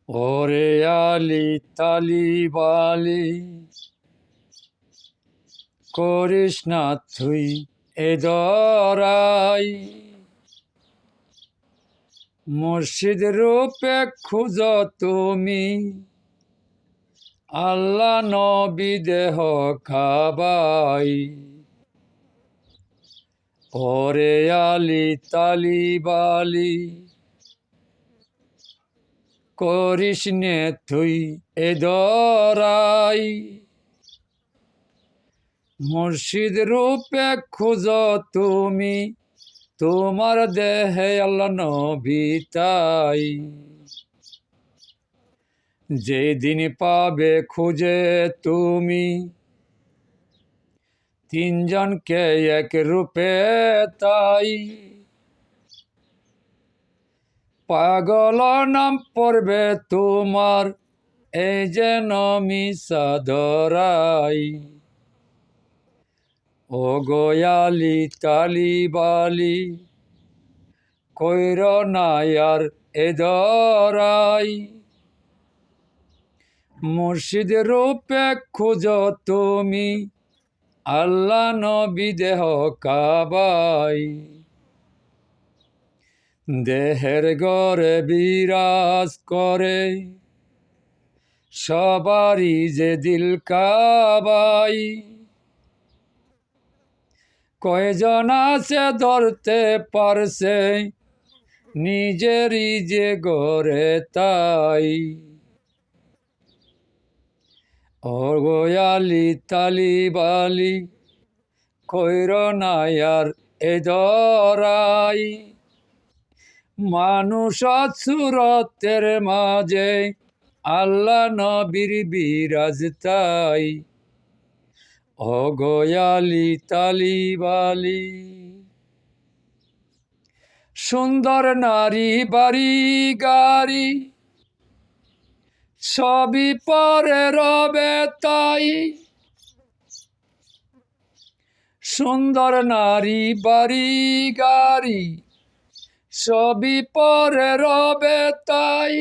ওরে আলি তালিবালি করিস না তুই এ দরাই, মুর্শিদ রূপে খুঁজ তুমি আল্লাহ নবী দেহ খাবাই। ওরে আলি তালিবালি করিস নে তুই এ দরাই, মুর্শিদ রূপে খুঁজ তুমি তোমার দেহে আল্লাহ নবী তাই। যেদিন পাবে খুঁজে তুমি তিনজনকে এক রূপে তাই, পাগল নাম পড়বে তোমার এই যেন মিশা ধরাই। ও গোয়ালি তালিবালি কইর নায়ার এ দরাই, মুর্শিদ রূপে খুঁজ তুমি আল্লাহ নবী দেহ কাবাই। দেহের গড়ে বিরাজ করে সবারই যে দিল কাবাই, কয়জন আছে ধরতে পারছে নিজেরই যে গড়ে তাই। ও গোয়ালি তালিবালি কইর নায়ার এ দরাই, মানুষ সুরতের মাঝে আল্লাহ নবীর বিরাজ তাই। ও গোয়ালি তালিবালি সুন্দর নারী বাড়ি গাড়ি সবই পরে রবে তাই, সুন্দর নারী বাড়ি গাড়ি সবই পরে রবে তাই,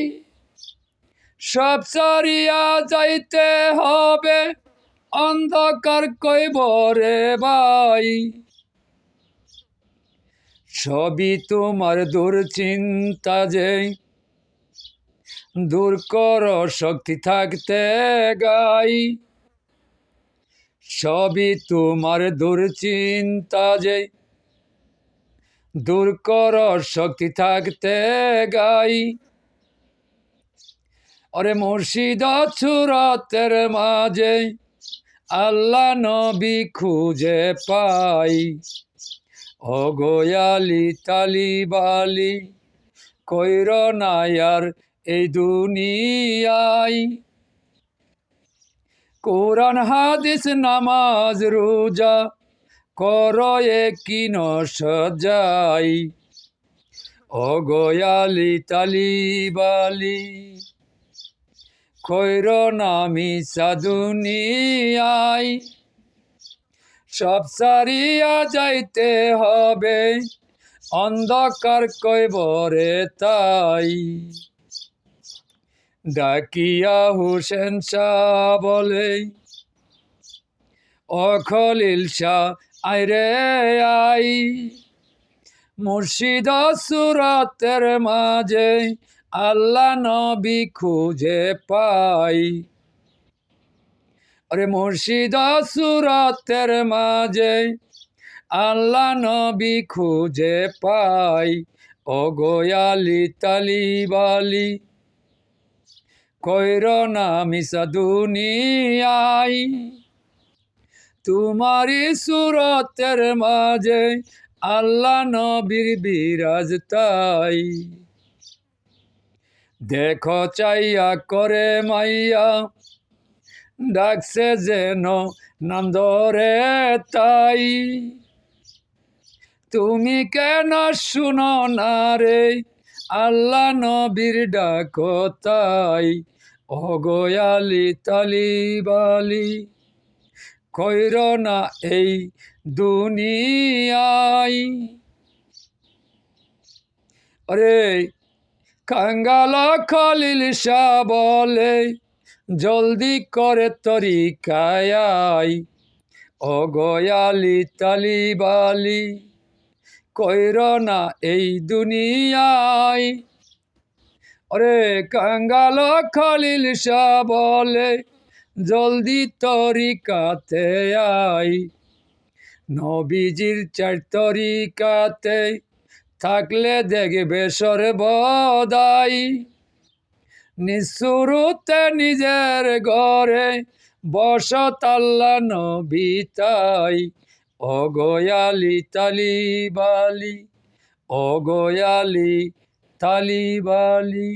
সব সারিয়া যাইতে হবে অন্ধকার কইবরে ভাই। সবই তোমার দুশ্চিন্তা যে দূর কর শক্তি থাকতে গাই, সবই তোমার দুশ্চিন্তা যে দূর কর শক্তি থাকতে গাই। ওরে মুর্শিদ সুরতের মাঝে আল্লাহ নবী খুঁজে পাই। ও গোয়ালি তালিবালি কইর নায়ার এই দুনিয়ায়, কোরআন হাদিস নামাজ রোজা কর কি ন সজাই। ও গোয়ালি তালিবালি কইর নামি সাদুনিয়াই, সব সারিয়া যাইতে হবে অন্ধকার কইবরে তাই। ডাকিয়া হুসেন শাহ বলে ও খলিল শাহ আইরে আই, মুর্শিদ সুরতের মাঝে আল্লাহ নবী খুঁজে পাই। আরে মুর্শিদ সুরতের মাঝে আল্লাহ নবী খুঁজে পাই। ও গোয়ালি তালিবালি কইর না মিশা দুনিয়াই, তোমারি সুরতের মাঝে আল্লাহ নবীর বিরাজ তাই। দেখো চাইয়া করে মাইয়া ডাকছে যেন নাম ধরে তাই, তুমি কেন শুনো না রে আল্লাহ নবীর ডাকো তাই। ও গোয়ালি তালিবালি কইর না এই দুনিয়ায়। আরে কাঙ্গাল খলিল শাহ বলে জলদি করে তরিকায় আয়, ও গয়ালি তালিবালি কইর না এই দুনিয়ায়। ওরে কাঙ্গাল খলিল শাহ বলে জলদি তরিকাতে আয়, নবীজির চার তরিকাতে থাকলে দেখবে সর্বদাই। নিঃশুরুতে নিজের ঘরে বসত আল্লাহ নবী তাই, ও গয়ালি তালিবালি, ও গয়ালি তালিবালি।